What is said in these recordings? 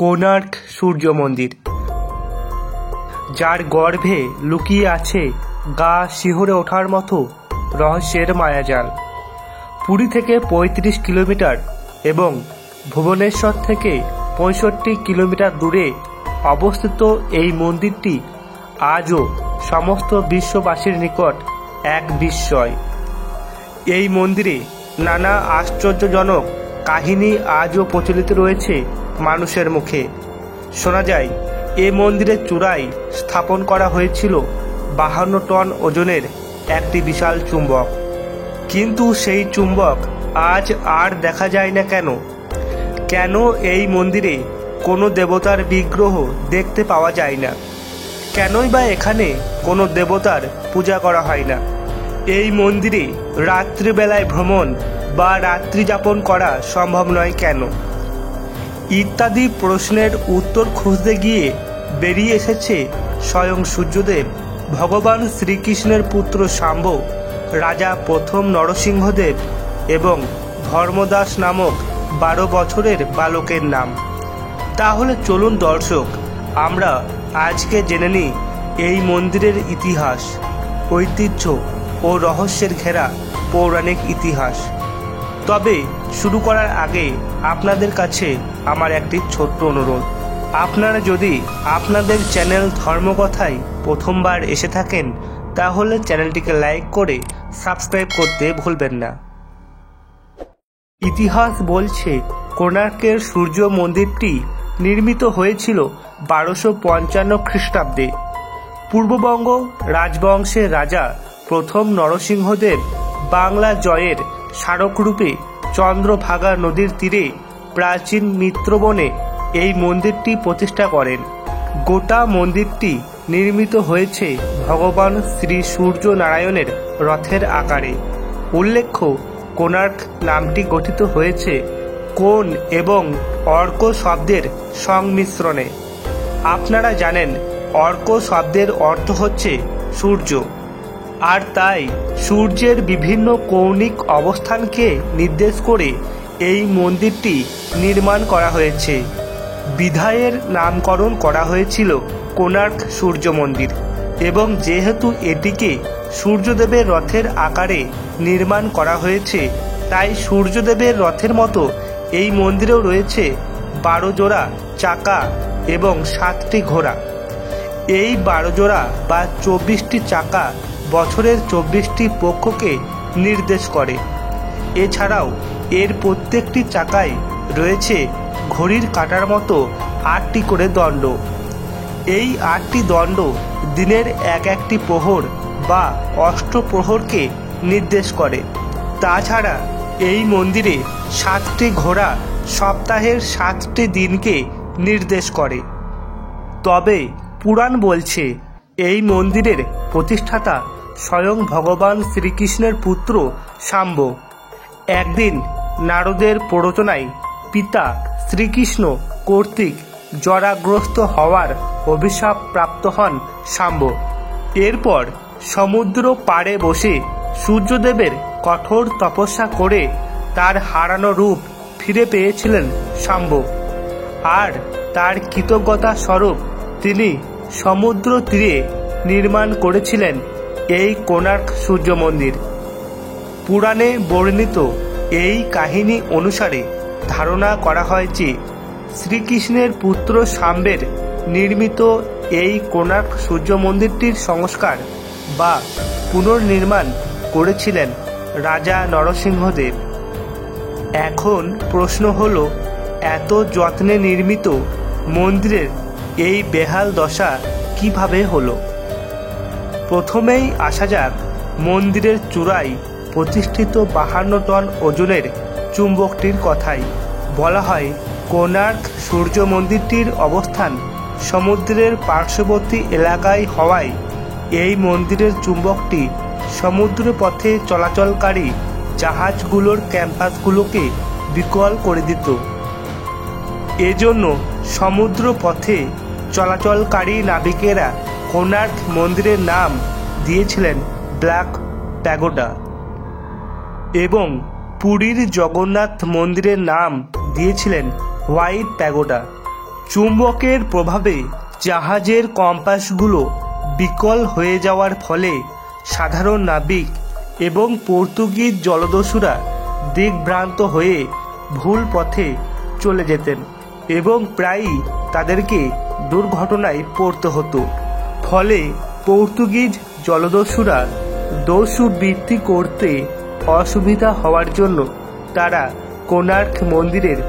কোণার্ক সূর্য মন্দির, যার গর্ভে লুকিয়ে আছে গা শিহরে ওঠার মতো রহস্যের মায়াজাল। পুরী থেকে ৩৫ কিলোমিটার এবং ভুবনেশ্বর থেকে ৬৫ কিলোমিটার দূরে অবস্থিত এই মন্দিরটি আজও সমস্ত বিশ্ববাসীর নিকট এক বিস্ময়। এই মন্দিরে নানা আশ্চর্যজনক কাহিনী আজও প্রচলিত রয়েছে মানুষের মুখে। শোনা যায় এ মন্দিরের চূড়ায় স্থাপন করা হয়েছিল ৫২ টন ওজনের একটি বিশাল চুম্বক, কিন্তু সেই চুম্বক আজ আর দেখা যায় না কেন? কেন এই মন্দিরে কোনো দেবতার বিগ্রহ দেখতে পাওয়া যায় না? কেনই বা এখানে কোনো দেবতার পূজা করা হয় না? এই মন্দিরে রাত্রিবেলায় ভ্রমণ বা রাত্রি যাপন করা সম্ভব নয় কেন? ইত্যাদি প্রশ্নের উত্তর খুঁজতে গিয়ে বেরিয়ে এসেছে স্বয়ং সূর্যদেব, ভগবান শ্রীকৃষ্ণের পুত্র শাম্ব, রাজা প্রথম নরসিংহদেব এবং ধর্মদাস নামক ১২ বছরের বালকের নাম। তাহলে চলুন দর্শক, আমরা আজকে জেনে নিই এই মন্দিরের ইতিহাস, ঐতিহ্য ও রহস্যের ঘেরা পৌরাণিক ইতিহাস। তবে শুরু করার আগে আপনাদের কাছে আমার একটি ছোট্ট অনুরোধ। আপনারা যদি আপনাদের চ্যানেল ধর্মকথায় প্রথমবার এসে থাকেন, তাহলে চ্যানেলটিকে লাইক করে সাবস্ক্রাইব করতে ভুলবেন না। ইতিহাস বলছে কোণার্কের সূর্য মন্দিরটি নির্মিত হয়েছিল ১২৫৫ খ্রিস্টাব্দে। পূর্ববঙ্গ রাজবংশের রাজা প্রথম নরসিংহদেব বাংলা জয়ের স্মারকরূপে চন্দ্রভাগা নদীর তীরে প্রাচীন মিত্রবনে এই মন্দিরটি প্রতিষ্ঠা করেন। গোটা মন্দিরটি নির্মিত হয়েছে ভগবান শ্রী সূর্য নারায়ণের রথের আকারে। উল্লেখ্য, কোণার্ক নামটি গঠিত হয়েছে কোণ এবং অর্ক শব্দের সংমিশ্রণে। আপনারা জানেন অর্ক শব্দের অর্থ হচ্ছে সূর্য, আর তাই সূর্যের বিভিন্ন কৌণিক অবস্থানকে নির্দেশ করে এই মন্দিরটি নির্মাণ করা হয়েছে। বিধায়ের নামকরণ করা হয়েছিল কোণার্ক সূর্য মন্দির, এবং যেহেতু এটিকে সূর্যদেবের রথের আকারে নির্মাণ করা হয়েছে, তাই সূর্যদেবের রথের মতো এই মন্দিরেও রয়েছে ১২ জোড়া চাকা এবং ৭টি ঘোড়া। এই ১২ জোড়া বা ২৪টি চাকা বছরের ২৪টি পক্ষকে নির্দেশ করে। এছাড়াও এর প্রত্যেকটি চাকায় রয়েছে ঘড়ির কাঁটার মতো ৮টি করে দণ্ড। এই ৮টি দণ্ড দিনের এক একটি প্রহর বা অষ্টপ্রহরকে নির্দেশ করে। তাছাড়া এই মন্দিরে ৭টি ঘোড়া সপ্তাহের ৭টি দিনকে নির্দেশ করে। তবে পুরাণ বলছে এই মন্দিরের প্রতিষ্ঠাতা স্বয়ং ভগবান শ্রীকৃষ্ণের পুত্র শাম্ব। একদিন নারদের প্ররোচনায় পিতা শ্রীকৃষ্ণ কর্তৃক জরাগ্রস্ত হওয়ার অভিশাপ প্রাপ্ত হন শাম্ব। এরপর সমুদ্র পাড়ে বসে সূর্যদেবের কঠোর তপস্যা করে তার হারানো রূপ ফিরে পেয়েছিলেন শাম্ব, আর তার কৃতজ্ঞতা স্বরূপ তিনি সমুদ্র তীরে নির্মাণ করেছিলেন এই কোণার্ক সূর্য মন্দির। পুরাণে বর্ণিত এই কাহিনী অনুসারে ধারণা করা হয় যে শ্রীকৃষ্ণের পুত্র শাম্বের নির্মিত এই কোণার্ক সূর্য মন্দিরটির সংস্কার বা পুনর্নির্মাণ করেছিলেন রাজা নরসিংহদেব। এখন প্রশ্ন হল, এত যত্নে নির্মিত মন্দিরের এই বেহাল দশা কিভাবে হলো? প্রথমেই আসা যাক মন্দিরের চূড়ায় প্রতিষ্ঠিত ৫২ টন ওজনের চুম্বকটির কথাই। বলা হয় কোণার্ক সূর্য মন্দিরটির অবস্থান সমুদ্রের পার্শ্ববর্তী এলাকায় হওয়ায় এই মন্দিরের চুম্বকটি সমুদ্র পথে চলাচলকারী জাহাজগুলোর ক্যাম্পাসগুলোকে বিকল করে দিত। এজন্য সমুদ্র পথে চলাচলকারী নাবিকেরা কোণার্ক মন্দিরের নাম দিয়েছিলেন ব্ল্যাক প্যাগোডা, এবং পুরীর জগন্নাথ মন্দিরের নাম দিয়েছিলেন হোয়াইট প্যাগোডা। চুম্বকের প্রভাবে জাহাজের কম্পাসগুলো বিকল হয়ে যাওয়ার ফলে সাধারণ নাবিক এবং পর্তুগিজ জলদস্যুরা দিকভ্রান্ত হয়ে ভুল পথে চলে যেতেন এবং প্রায়ই তাদেরকে দুর্ঘটনায় পড়তে হতো। ফলে পর্তুগিজ জলদস্যুরা দস্যু বৃত্তি করতে অসুবিধা হওয়ার জন্য তারা কোণার্ক মন্দিরের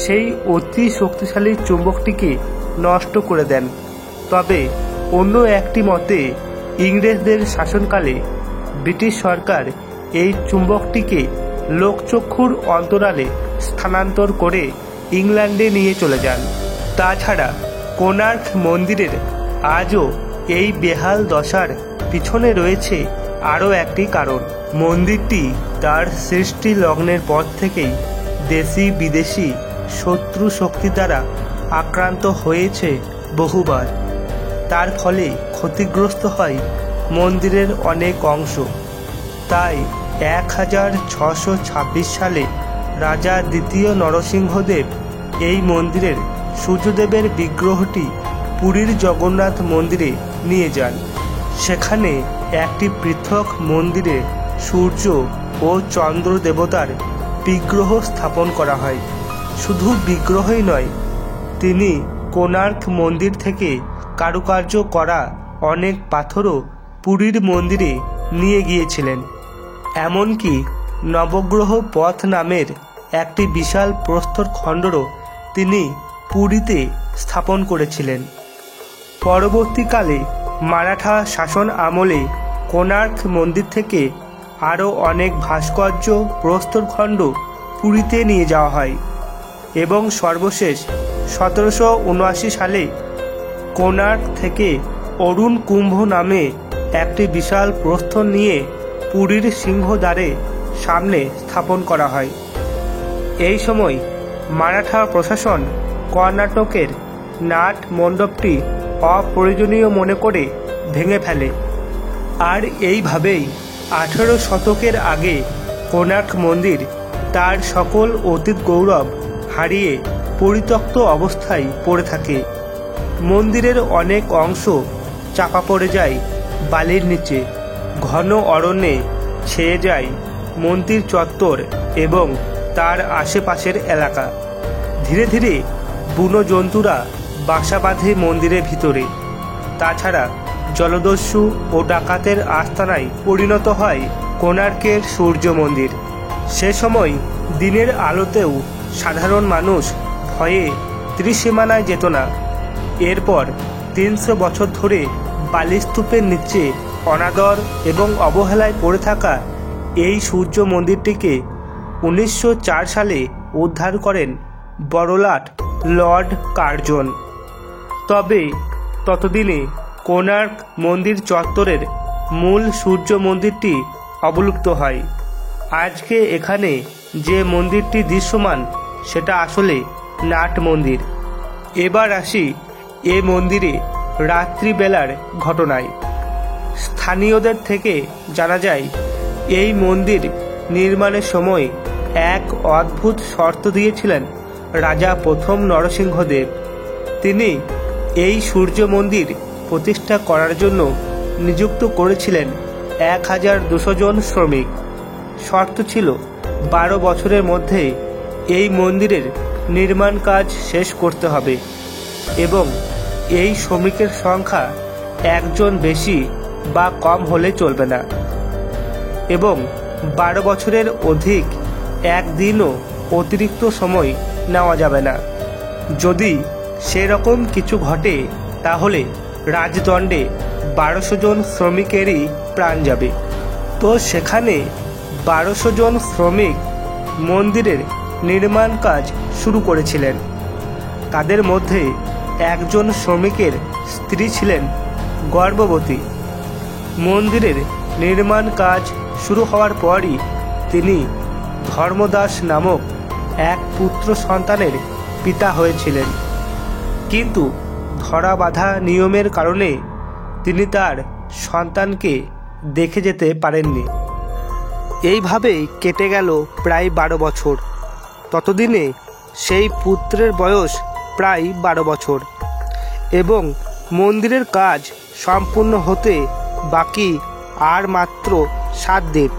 সেই অতি শক্তিশালী চুম্বকটিকে নষ্ট করে দেন। তবে অন্য একটি মতে ইংরেজদের শাসনকালে ব্রিটিশ সরকার এই চুম্বকটিকে লোকচক্ষুর অন্তরালে স্থানান্তর করে ইংল্যান্ডে নিয়ে চলে যান। তাছাড়া কোণার্ক মন্দিরের আজও এই বেহাল দশার পিছনে রয়েছে আরও একটি কারণ। মন্দিরটি তার সৃষ্টি লগ্নের পর থেকেই দেশি বিদেশি শত্রু শক্তি দ্বারা আক্রান্ত হয়েছে বহুবার। তার ফলে ক্ষতিগ্রস্ত হয় মন্দিরের অনেক অংশ। তাই 1626 সালে রাজা দ্বিতীয় নরসিংহদেব এই মন্দিরের সূর্যদেবের বিগ্রহটি পুরীর জগন্নাথ মন্দিরে নিয়ে যান। সেখানে একটি পৃথক মন্দিরে সূর্য ও চন্দ্র দেবতার বিগ্রহ স্থাপন করা হয়। শুধু বিগ্রহই নয়, তিনি কোণার্ক মন্দির থেকে কারুকার্য করা অনেক পাথরও পুরীর মন্দিরে নিয়ে গিয়েছিলেন। এমনকি নবগ্রহ পথ নামের একটি বিশাল প্রস্তর খণ্ডও তিনি পুরীতে স্থাপন করেছিলেন। পরবর্তীকালে মারাঠা শাসন আমলে কোণার্ক মন্দির থেকে আরও অনেক ভাস্কর্য প্রস্তরখণ্ড পুরীতে নিয়ে যাওয়া হয় এবং সর্বশেষ 1779 সালে কোণার্ক থেকে অরুণ কুম্ভ নামে একটি বিশাল প্রস্তর নিয়ে পুরীর সিংহদ্বারে সামনে স্থাপন করা হয়। এই সময় মারাঠা প্রশাসন কর্ণাটকের নাট মণ্ডপটি অপ্রয়োজনীয় মনে করে ভেঙে ফেলে। আর এইভাবেই 18 শতকের আগে কোণার্ক মন্দির তার সকল অতীত গৌরব হারিয়ে পরিত্যক্ত অবস্থায় পড়ে থাকে। মন্দিরের অনেক অংশ চাপা পড়ে যায় বালির নিচে, ঘন অরণ্যে ছেয়ে যায় মন্দির চত্বর এবং তার আশেপাশের এলাকা। ধীরে ধীরে বুনো জন্তুরা বাসা বাঁধে মন্দিরের ভিতরে। তাছাড়া জলদস্যু ও ডাকাতের আস্তানায় পরিণত হয় কোণার্কের সূর্য মন্দির। সে সময় দিনের আলোতেও সাধারণ মানুষ ভয়ে ত্রিসীমানায় যেত না। এরপর 300 বছর ধরে বালিস্তূপের নিচে অনাদর এবং অবহেলায় পড়ে থাকা এই সূর্য মন্দিরটিকে 1904 সালে উদ্ধার করেন বড়লাট লর্ড কার্জন। তবে ততদিনে কোণার্ক মন্দির চত্বরের মূল সূর্য মন্দিরটি অবলুপ্ত হয়। আজকে এখানে যে মন্দিরটি দৃশ্যমান সেটা আসলে নাট মন্দির। এবার আসি এ মন্দিরে রাত্রিবেলার ঘটনায়। স্থানীয়দের থেকে জানা যায় এই মন্দির নির্মাণের সময় এক অদ্ভুত শর্ত দিয়েছিলেন রাজা প্রথম নরসিংহদেব। তিনি এই সূর্য মন্দির প্রতিষ্ঠা করার জন্য নিযুক্ত করেছিলেন 1200 জন শ্রমিক। শর্ত ছিল 12 বছরের মধ্যে এই মন্দিরের নির্মাণ কাজ শেষ করতে হবে এবং এই শ্রমিকের সংখ্যা একজন বেশি বা কম হলে চলবে না এবং 12 বছরের অধিক একদিনও অতিরিক্ত সময় নেওয়া যাবে না। যদি সেরকম কিছু ঘটে তাহলে রাজদণ্ডে 1200 জন শ্রমিকেরই প্রাণ যাবে। তো সেখানে 1200 জন শ্রমিক মন্দিরের নির্মাণ কাজ শুরু করেছিলেন। তাদের মধ্যে একজন শ্রমিকের স্ত্রী ছিলেন গর্ভবতী। মন্দিরের নির্মাণ কাজ শুরু হওয়ার পরই তিনি ধর্মদাস নামক এক পুত্র সন্তানের পিতা হয়েছিলেন, কিন্তু ধরা বাঁধা নিয়মের কারণে তিনি তার সন্তানকে দেখে যেতে পারেননি। এইভাবেই কেটে গেল প্রায় 12 বছর। ততদিনে সেই পুত্রের বয়স প্রায় 12 বছর এবং মন্দিরের কাজ সম্পূর্ণ হতে বাকি আর মাত্র 7 দিন।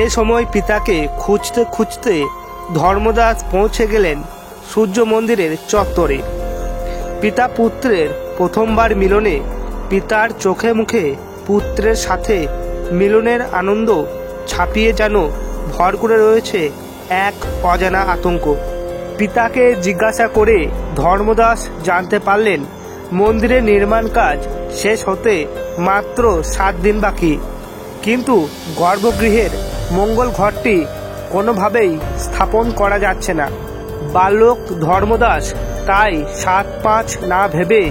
এ সময় পিতাকে খুঁজতে খুঁজতে ধর্মদাস পৌঁছে গেলেন সূর্য মন্দিরের চত্বরে। পিতা পুত্রের প্রথমবার মিলনে পিতার চোখে মুখে পুত্রের সাথে মিলনের আনন্দ ছাপিয়ে যেন ভর করে রয়েছে এক অজানা আতঙ্ক। পিতাকে জিজ্ঞাসা করে ধর্মদাস জানতে পারলেন মন্দিরের নির্মাণ কাজ শেষ হতে মাত্র 7 দিন বাকি, কিন্তু গর্ভগৃহের মঙ্গল ঘরটি কোনোভাবেই স্থাপন করা যাচ্ছে না। বালক ধর্মদাস তাই 7-5 না ভেবে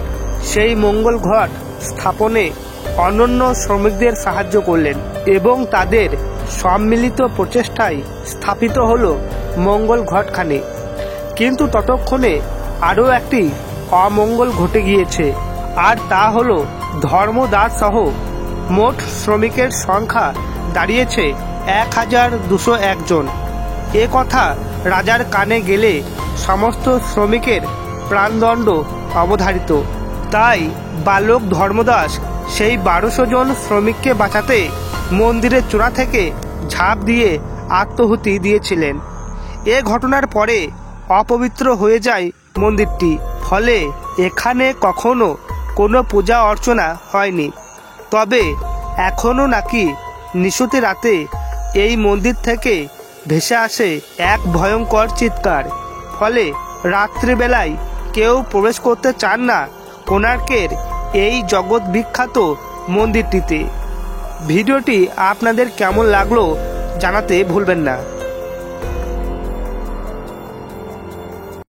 সেই মঙ্গল ঘট স্থাপনে অনন্য শ্রমিকদের সাহায্য করলেন এবং তাদের সম্মিলিত প্রচেষ্টায় স্থাপিত হলো মঙ্গল ঘটখানি। কিন্তু ততক্ষণে আরও একটি অমঙ্গল ঘটে গিয়েছে, আর তা হলো ধর্মদাস সহ মোট শ্রমিকের সংখ্যা দাঁড়িয়েছে 1201 জন। এ কথা রাজার কানে গেলে সমস্ত শ্রমিকের প্রাণদণ্ড অবধারিত। তাই বালক ধর্মদাস সেই 1200 জন শ্রমিককে বাঁচাতে মন্দিরের চূড়া থেকে ঝাঁপ দিয়ে আত্মাহুতি দিয়েছিলেন। এ ঘটনার পরে অপবিত্র হয়ে যায় মন্দিরটি, ফলে এখানে কখনো কোনো পূজা অর্চনা হয়নি। তবে এখনও নাকি নিশুতি রাতে এই মন্দির থেকে ভেসে আসে এক ভয়ঙ্কর চিৎকার, ফলে রাত্রিবেলায় কেউ প্রবেশ করতে চান না কোণার্কের এই জগৎ বিখ্যাত মন্দিরটিতে। ভিডিওটি আপনাদের কেমন লাগলো জানাতে ভুলবেন না।